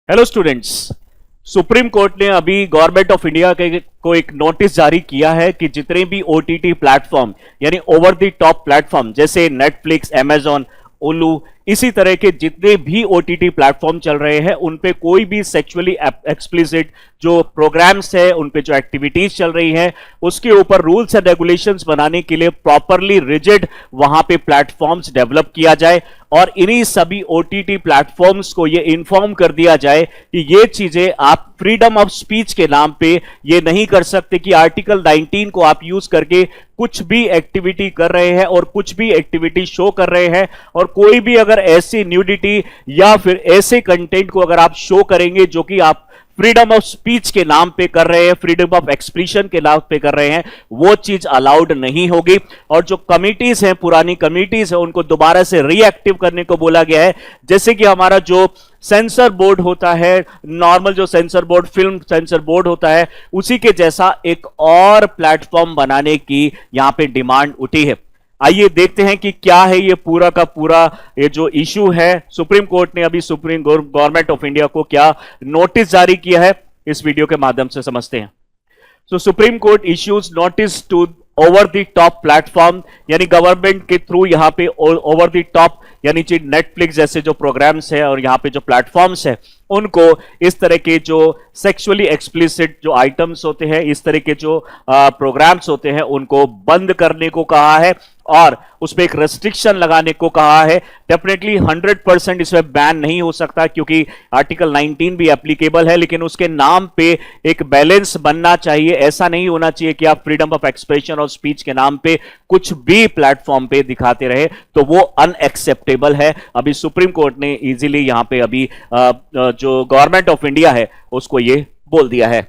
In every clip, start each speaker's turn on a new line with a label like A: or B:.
A: Hello students. Supreme court ने अभी government of India को एक नोटिस जारी किया है कि जितने भी ओटीटी प्लेटफॉर्म यानी ओवर द टॉप प्लेटफॉर्म जैसे नेटफ्लिक्स, अमेजॉन, उलू, इसी तरह के जितने भी ओटीटी प्लेटफॉर्म चल रहे हैं उन पे कोई भी सेक्सुअली एक्सप्लिसिट जो प्रोग्राम्स है, उन पे जो एक्टिविटीज चल रही है, उसके ऊपर रूल्स एंड रेगुलेशंस बनाने के लिए प्रॉपरली रिजिड वहां पे प्लेटफॉर्म्स डेवलप किया जाए और इन्हीं सभी ओटीटी प्लेटफॉर्म्स को ये इन्फॉर्म कर दिया जाए कि ये चीजें आप फ्रीडम ऑफ स्पीच के नाम पे ये नहीं कर सकते कि आर्टिकल 19 को आप यूज करके कुछ भी एक्टिविटी कर रहे हैं और कुछ भी एक्टिविटी शो कर रहे हैं, और कोई भी अगर ऐसी न्यूडिटी या फिर ऐसे कंटेंट को अगर आप शो करेंगे जो कि आप फ्रीडम ऑफ स्पीच के नाम पे कर रहे हैं, फ्रीडम ऑफ एक्सप्रेशन के नाम पे कर रहे हैं, वो चीज अलाउड नहीं होगी। और जो कमिटीज हैं, पुरानी कमिटीज हैं, उनको दोबारा से रीएक्टिव करने को बोला गया है। जैसे कि हमारा जो सेंसर बोर्ड होता है, नॉर्मल जो sensor board, film sensor board होता है, उसी के जैसा एक और प्लेटफॉर्म बनाने की यहां पे डिमांड उठी है। आइए देखते हैं कि क्या है ये पूरा का पूरा ये जो इशू है। सुप्रीम कोर्ट ने अभी सुप्रीम गवर्नमेंट ऑफ इंडिया को क्या नोटिस जारी किया है, इस वीडियो के माध्यम से समझते हैं। So Supreme Court issues notice to over the top platform, यानी गवर्नमेंट के थ्रू यहां पे ओवर द टॉप यानी नेटफ्लिक्स जैसे जो प्रोग्राम्स है और यहां पे जो प्लेटफॉर्म्स है, उनको इस तरह के जो सेक्सुअली एक्सप्लिसिट जो आइटम्स होते हैं, इस तरह के जो प्रोग्राम्स होते हैं, उनको बंद करने को कहा है और उसमें एक रेस्ट्रिक्शन लगाने को कहा है। डेफिनेटली 100% इसमें बैन नहीं हो सकता क्योंकि आर्टिकल 19 भी एप्लीकेबल है, लेकिन उसके नाम पे एक बैलेंस बनना चाहिए। ऐसा नहीं होना चाहिए कि आप फ्रीडम ऑफ एक्सप्रेशन और स्पीच के नाम पे कुछ भी प्लेटफॉर्म पे दिखाते रहे, तो वो अनएक्सेप्टेबल है। अभी सुप्रीम कोर्ट ने इजीली यहां पे अभी जो गवर्नमेंट ऑफ इंडिया है उसको ये बोल दिया है।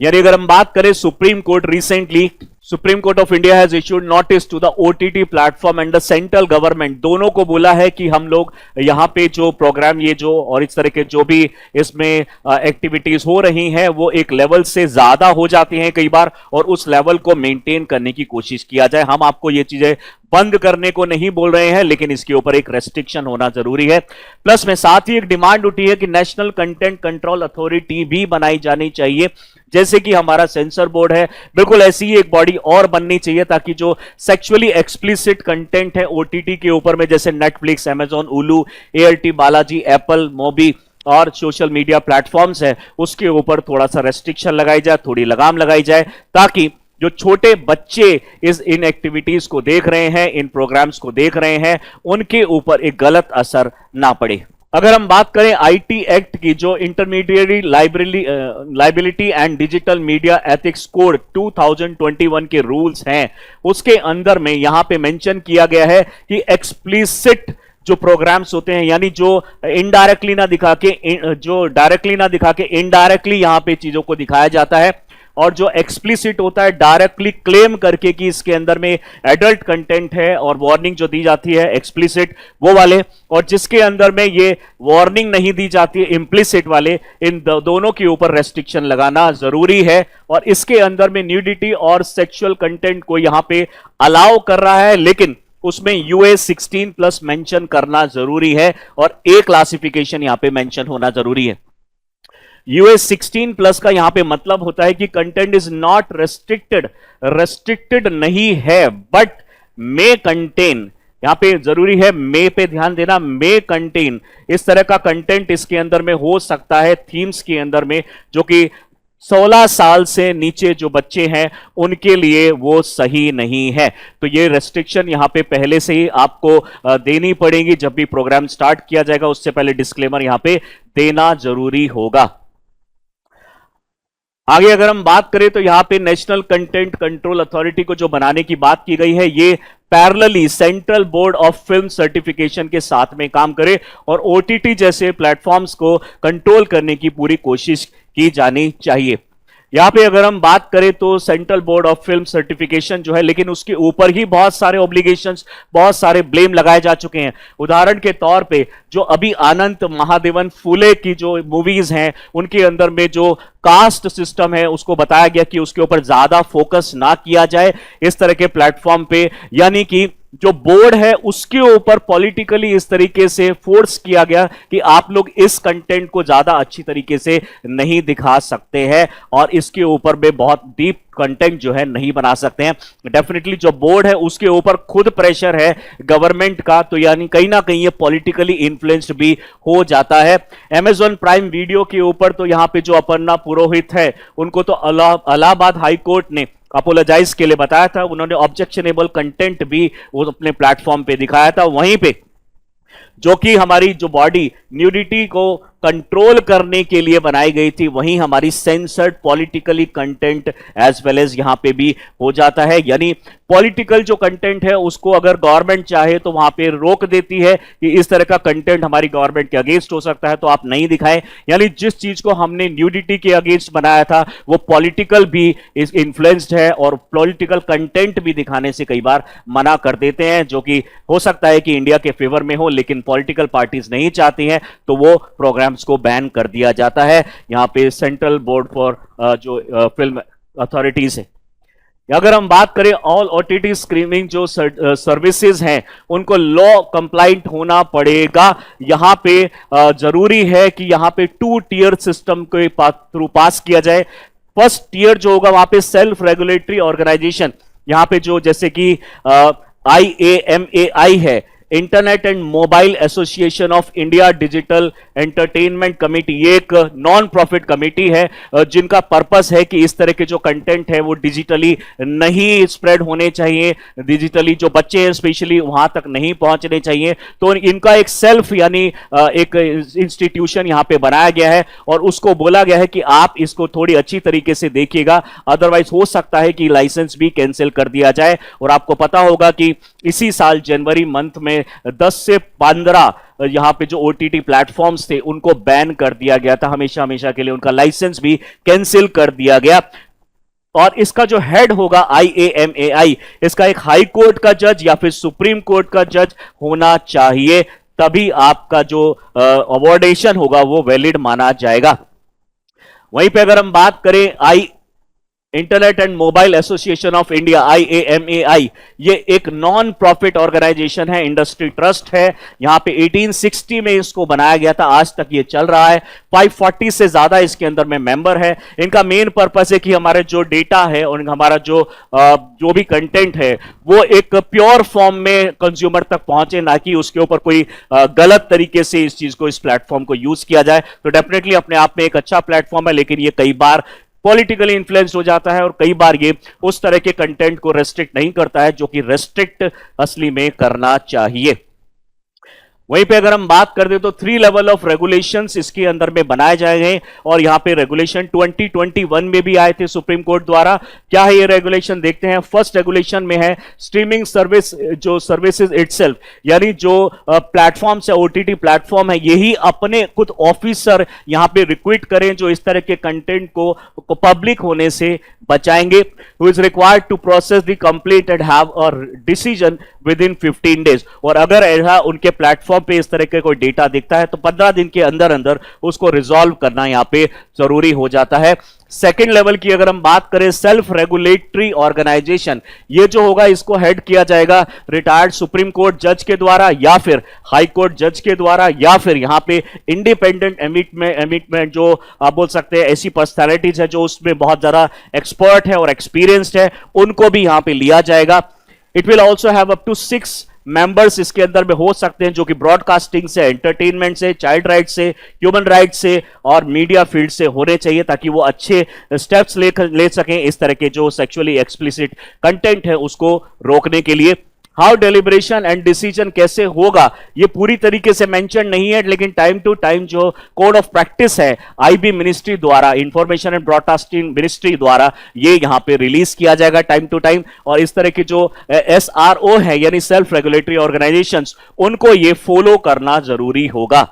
A: यानी अगर हम बात करें, supreme court recently supreme court of India has issued notice to the OTT platform and the central government, दोनों को बोला है कि हम लोग यहां पे जो प्रोग्राम ये जो और इस तरह के जो भी इसमें एक्टिविटीज हो रही हैं वो एक लेवल से ज्यादा हो जाती हैं कई बार, और उस लेवल को मेंटेन करने की कोशिश किया जाए। हम आपको ये चीजें बंद करने को नहीं बोल रहे हैं, लेकिन इसके ऊपर एक रेस्ट्रिक्शन होना जरूरी है। प्लस में साथ ही एक डिमांड उठी है कि नेशनल कंटेंट कंट्रोल अथॉरिटी भी बनाई जानी चाहिए। जैसे कि हमारा सेंसर बोर्ड है, बिल्कुल ऐसी ही एक बॉडी और बननी चाहिए ताकि जो सेक्सुअली एक्सप्लिसिट कंटेंट है ओटीटी के ऊपर में, जैसे नेटफ्लिक्स, अमेजॉन, उलू, एयरटी, बालाजी, एप्पल, मोबी और सोशल मीडिया प्लेटफॉर्म्स है, उसके ऊपर थोड़ा सा रेस्ट्रिक्शन लगाई जाए, थोड़ी लगाम लगाई जाए, ताकि जो छोटे बच्चे इन एक्टिविटीज को देख रहे हैं, इन प्रोग्राम्स को देख रहे हैं, उनके ऊपर एक गलत असर ना पड़े। अगर हम बात करें आईटी एक्ट की, जो intermediate liability and digital media ethics code 2021 के रूल्स हैं, उसके अंदर में यहां पे मेंशन किया गया है कि एक्सप्लिसिट जो प्रोग्राम्स होते हैं, यानी जो इनडायरेक्टली ना दिखा के, जो डायरेक्टली ना दिखा के इनडायरेक्टली यहां पे चीजों को दिखाया जाता है, और जो एक्सप्लिसिट होता है डायरेक्टली क्लेम करके कि इसके अंदर में एडल्ट कंटेंट है और वार्निंग जो दी जाती है एक्सप्लिसिट वो वाले, और जिसके अंदर में ये वार्निंग नहीं दी जाती है इम्प्लिसिट वाले, इन दोनों के ऊपर रेस्ट्रिक्शन लगाना जरूरी है। और इसके अंदर में न्यूडिटी और सेक्सुअल कंटेंट को यहां पे अलाउ कर रहा है, लेकिन उसमें यूएस 16+ मेंशन करना जरूरी है और ए क्लासिफिकेशन यहां पे मेंशन होना जरूरी है। यूएस 16+ का यहां पे मतलब होता है कि कंटेंट इज नॉट रेस्ट्रिक्टेड नहीं है, बट मे कंटेन, यहां पे जरूरी है मे पे ध्यान देना, मे कंटेन, इस तरह का कंटेंट इसके अंदर में हो सकता है थीम्स के अंदर में, जो कि 16 साल से नीचे जो बच्चे हैं उनके लिए वो सही नहीं है। तो ये रेस्ट्रिक्शन यहां पे पहले से ही आपको देनी पड़ेगी। जब भी प्रोग्राम स्टार्ट किया जाएगा उससे पहले डिस्क्लेमर यहां पे देना जरूरी होगा। आगे अगर हम बात करें तो यहां पे नेशनल कंटेंट कंट्रोल अथॉरिटी को जो बनाने की बात की गई है, ये parallelly central board of film certification के साथ में काम करे और ओटीटी जैसे प्लेटफॉर्म्स को कंट्रोल करने की पूरी कोशिश की जानी चाहिए। यहां पे अगर हम बात करें तो central board of film certification जो है, लेकिन उसके ऊपर ही बहुत सारे ऑब्लिगेशंस, बहुत सारे ब्लेम लगाए जा चुके हैं। उदाहरण के तौर पे जो अभी आनंद महादेवन फुले की जो मूवीज हैं उनके अंदर में जो कास्ट सिस्टम है उसको बताया गया कि उसके ऊपर ज्यादा फोकस ना किया जाए इस तरह के प्लेटफॉर्म पे, यानी कि जो बोर्ड है उसके ऊपर पॉलिटिकली इस तरीके से फोर्स किया गया कि आप लोग इस कंटेंट को ज्यादा अच्छी तरीके से नहीं दिखा सकते हैं और इसके ऊपर में बहुत डीप कंटेंट जो है नहीं बना सकते हैं। डेफिनेटली जो बोर्ड है उसके ऊपर खुद प्रेशर है गवर्नमेंट का, तो यानी कहीं ना कहीं ये पॉलिटिकली इन्फ्लुएंस्ड भी हो जाता है। अमेजॉन प्राइम वीडियो के ऊपर तो यहां पे जो अपर्णा पुरोहित है उनको तो इलाहाबाद हाई कोर्ट ने अपोलोजाइज के लिए बताया था, उन्होंने ऑब्जेक्शनेबल कंटेंट भी वो अपने प्लेटफॉर्म पे दिखाया था। वहीं पे जो कि हमारी जो बॉडी न्यूडिटी को कंट्रोल करने के लिए बनाई गई थी, वहीं हमारी censored politically content as well as यहां पे भी हो जाता है। यानी पॉलिटिकल जो कंटेंट है उसको अगर गवर्नमेंट चाहे तो वहां पे रोक देती है कि इस तरह का कंटेंट हमारी गवर्नमेंट के अगेंस्ट हो सकता है, तो आप नहीं दिखाएं। यानी जिस चीज को हमने न्यूडिटी के अगेंस्ट बनाया था वो पॉलिटिकल भी इन्फ्लुएंस्ड है और पॉलिटिकल कंटेंट भी दिखाने से कई बार मना कर देते हैं, जो कि हो सकता है कि इंडिया के फेवर में हो, लेकिन पॉलिटिकल पार्टीज नहीं चाहती हैं तो वो प्रोग्राम्स को बैन कर दिया जाता है। यहां पे सेंट्रल बोर्ड फॉर जो फिल्म अथॉरिटीज है। अगर हम बात करें ऑल ओटीटी स्ट्रीमिंग जो सर्विसेज हैं उनको लॉ कंप्लाइंट होना पड़ेगा। यहां पे जरूरी है कि यहां पे 2 टियर सिस्टम के थ्रू पास किया जाए। फर्स्ट टियर जो होगा वहां पे सेल्फ रेगुलेटरी ऑर्गेनाइजेशन, यहां पे जो जैसे कि IAMAI है, internet and mobile association of India digital entertainment committee, ये एक नॉन प्रॉफिट कमेटी है जिनका पर्पस है कि इस तरह के जो कंटेंट है वो डिजिटली नहीं स्प्रेड होने चाहिए, डिजिटली जो बच्चे हैं स्पेशली वहां तक नहीं पहुंचने चाहिए। तो इनका एक सेल्फ यानी एक इंस्टीट्यूशन यहां पे बनाया गया है और उसको बोला गया है कि आप इसको थोड़ी अच्छी तरीके से देखिएगा, अदरवाइज हो सकता है कि लाइसेंस भी कैंसिल कर दिया जाए। और आपको पता होगा कि इसी साल जनवरी मंथ में 10 से 15 यहां पे जो ओटीटी प्लेटफॉर्म्स थे उनको बैन कर दिया गया था, हमेशा हमेशा के लिए उनका लाइसेंस भी कैंसिल कर दिया गया। और इसका जो हेड होगा IAMAI, इसका एक हाई कोर्ट का जज या फिर सुप्रीम कोर्ट का जज होना चाहिए, तभी आपका जो अवॉर्डेशन होगा वो वैलिड माना जाएगा। वहीं पे अगर हम बात करें internet and mobile association of India IAMAI, ये एक नॉन प्रॉफिट ऑर्गेनाइजेशन है, इंडस्ट्री ट्रस्ट है। यहां पे 1860 में इसको बनाया गया था, आज तक ये चल रहा है। 540 से ज्यादा इसके अंदर में मेंबर है। इनका मेन पर्पस है कि हमारे जो डेटा है और हमारा जो भी कंटेंट है वो एक प्योर फॉर्म में कंज्यूमर तक पहुंचे, ना कि उसके ऊपर कोई गलत तरीके से इस चीज को, इस प्लेटफॉर्म को यूज किया जाए। तो डेफिनेटली अपने आप में एक अच्छा प्लेटफॉर्म है, लेकिन ये कई बार पॉलिटिकली इन्फ्लुएंस हो जाता है और कई बार ये उस तरह के कंटेंट को रेस्ट्रिक्ट नहीं करता है जो कि रेस्ट्रिक्ट असली में करना चाहिए। वहीं पे अगर हम बात कर दे तो 3 लेवल ऑफ रेगुलेशंस इसके अंदर में बनाए जाएंगे और यहां पे रेगुलेशन 2021 में भी आए थे सुप्रीम कोर्ट द्वारा। क्या है ये रेगुलेशन, देखते हैं। फर्स्ट रेगुलेशन में है स्ट्रीमिंग सर्विस, जो सर्विसेज इटसेल्फ, यानी जो प्लेटफॉर्म्स है, ओटीटी प्लेटफॉर्म है, यही अपने खुद ऑफिसर यहां पे रिक्रूट करें जो इस तरह के कंटेंट को पब्लिक होने से बचाएंगे। Who is required to process the complaint and have a decision within 15 days. और अगर ऐसा उनके प्लेटफॉर्म पे इस तरह के कोई डेटा दिखता है तो 15 दिन के अंदर अंदर उसको रिजॉल्व करना यहां पे जरूरी हो जाता है। सेकेंड लेवल की अगर हम बात करें, सेल्फ रेगुलेटरी ऑर्गेनाइजेशन, ये जो होगा इसको हेड किया जाएगा रिटायर्ड सुप्रीम कोर्ट जज के द्वारा या फिर हाई कोर्ट जज के द्वारा, या फिर यहां पे इंडिपेंडेंट एमिटमेंट जो आप बोल सकते हैं ऐसी पर्सनैलिटीज है जो उसमें बहुत ज्यादा एक्सपर्ट है और एक्सपीरियंस्ड है, उनको भी यहां पे लिया जाएगा। It will also have up to 6 members इसके अंदर में हो सकते हैं जो कि ब्रॉडकास्टिंग से, एंटरटेनमेंट से, चाइल्ड राइट से, ह्यूमन राइट से और मीडिया फील्ड से होने चाहिए, ताकि वो अच्छे स्टेप्स ले सकें इस तरह के जो सेक्सुअली एक्सप्लिसिट कंटेंट है उसको रोकने के लिए। हाउ डेलिब्रेशन एंड डिसीजन कैसे होगा ये पूरी तरीके से मेंशन नहीं है, लेकिन टाइम टू टाइम जो कोड ऑफ प्रैक्टिस है IB मिनिस्ट्री द्वारा, इंफॉर्मेशन एंड ब्रॉडकास्टिंग मिनिस्ट्री द्वारा, ये यहां पे रिलीज किया जाएगा टाइम टू टाइम। और इस तरह के जो SRO है यानी सेल्फ रेगुलेटरी ऑर्गेनाइजेशंस, उनको ये फॉलो करना जरूरी होगा।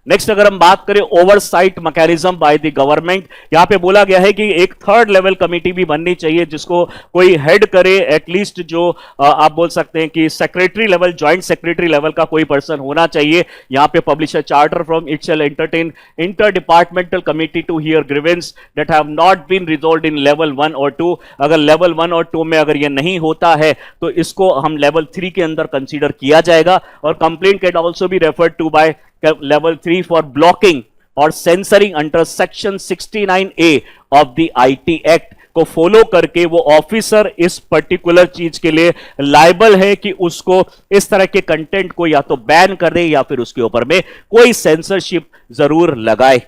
A: नेक्स्ट अगर हम बात करें oversight mechanism by the government, यहां पे बोला गया है कि एक थर्ड लेवल कमेटी भी बननी चाहिए जिसको कोई हेड करे, एटलीस्ट जो आप बोल सकते हैं कि secretary level, joint secretary level का कोई पर्सन होना चाहिए। यहां पे publish a charter from it shall entertain inter departmental committee to hear grievances that have not been resolved in level 1 और 2। अगर लेवल 1 और 2 में अगर ये नहीं होता है तो इसको हम लेवल 3 के अंदर कंसीडर किया जाएगा। और complaint can also be referred to by level 3 for blocking or censoring under section 69A of the IT Act को फॉलो करके वो ऑफिसर इस पर्टिकुलर चीज के लिए लायबल है कि उसको इस तरह के कंटेंट को या तो बैन कर दे या फिर उसके ऊपर में कोई सेंसरशिप जरूर लगाए।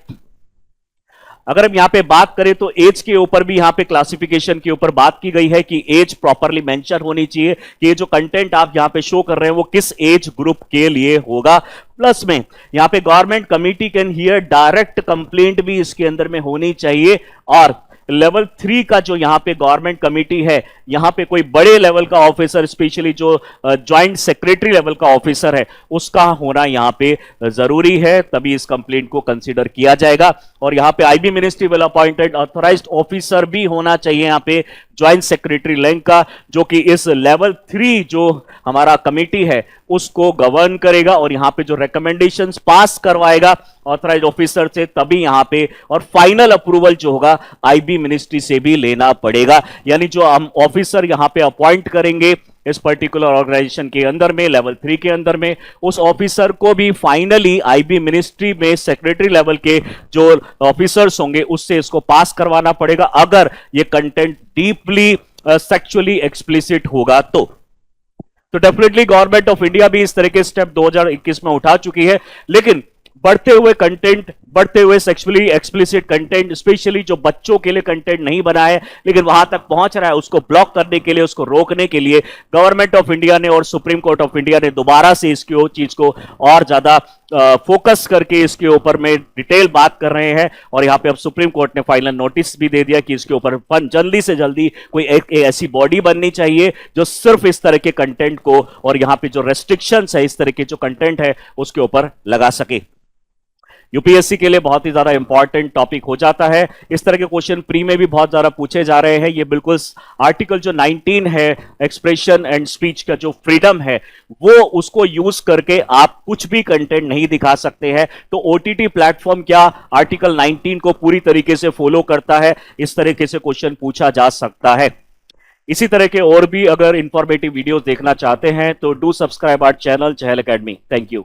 A: अगर हम यहां पे बात करें तो एज के ऊपर भी यहां पे क्लासिफिकेशन के ऊपर बात की गई है कि एज प्रॉपरली मेंशन होनी चाहिए कि ये जो कंटेंट आप यहां पे शो कर रहे हैं वो किस एज ग्रुप के लिए होगा। प्लस में यहां पे government committee can hear direct complaint भी इसके अंदर में होनी चाहिए। और लेवल 3 का जो यहां पे गवर्नमेंट कमिटी है, यहां पे कोई बड़े लेवल का ऑफिसर, स्पेशली जो ज्वाइंट सेक्रेटरी लेवल का ऑफिसर है, उसका होना यहां पे जरूरी है, तभी इस कंप्लेंट को कंसीडर किया जाएगा। और यहां पे IB ministry will appointed authorised officer भी होना चाहिए यहां पे ज्वाइंट सेक्रेटरी रैंक का, जो कि इस लेवल 3 जो हमारा कमिटी है उसको गवर्न करेगा और यहां पे जो रिकमेंडेशंस पास करवाएगा ऑथराइज्ड ऑफिसर से, तभी यहां पे और फाइनल अप्रूवल जो होगा आईबी मिनिस्ट्री से भी लेना पड़ेगा। यानी जो हम ऑफिसर यहां पे अपॉइंट करेंगे इस पर्टिकुलर ऑर्गेनाइजेशन के अंदर में, लेवल 3 के अंदर में, उस ऑफिसर को भी फाइनली आईबी मिनिस्ट्री में सेक्रेटरी लेवल के जो ऑफिसर्स होंगे उससे इसको पास करवाना पड़ेगा अगर ये कंटेंट डीपली सेक्सुअली एक्सप्लिसिट होगा तो डेफिनेटली गवर्नमेंट ऑफ इंडिया भी इस तरह के स्टेप 2021 में उठा चुकी है। लेकिन बढ़ते हुए कंटेंट, बढ़ते हुए सेक्सुअली एक्सप्लिसिट कंटेंट, स्पेशली जो बच्चों के लिए कंटेंट नहीं बना है लेकिन वहां तक पहुंच रहा है, उसको ब्लॉक करने के लिए, उसको रोकने के लिए गवर्नमेंट ऑफ इंडिया ने और सुप्रीम कोर्ट ऑफ इंडिया ने दोबारा से इसकी चीज को और ज्यादा फोकस करके इसके ऊपर में डिटेल बात कर रहे हैं। और यहां पे अब सुप्रीम कोर्ट ने फाइनल नोटिस भी दे दिया कि इसके ऊपर जल्दी से जल्दी कोई एक ऐसी बॉडी बननी चाहिए जो सिर्फ इस तरह के कंटेंट को और यहां पे जो रेस्ट्रिक्शंस है इस तरह के जो कंटेंट है उसके ऊपर लगा सके। यूपीएससी के लिए बहुत ही ज्यादा इंपॉर्टेंट टॉपिक हो जाता है। इस तरह के क्वेश्चन प्री में भी बहुत ज्यादा पूछे जा रहे हैं। ये बिल्कुल आर्टिकल जो 19 है, एक्सप्रेशन एंड स्पीच का जो फ्रीडम है, वो उसको यूज करके आप कुछ भी कंटेंट नहीं दिखा सकते हैं। तो ओटीटी प्लेटफॉर्म क्या आर्टिकल 19 को पूरी तरीके से फॉलो करता है, इस तरीके से क्वेश्चन पूछा जा सकता है। इसी तरह के और भी अगर इंफॉर्मेटिव वीडियोस देखना चाहते हैं तो do subscribe our channel Chahal academy. Thank you.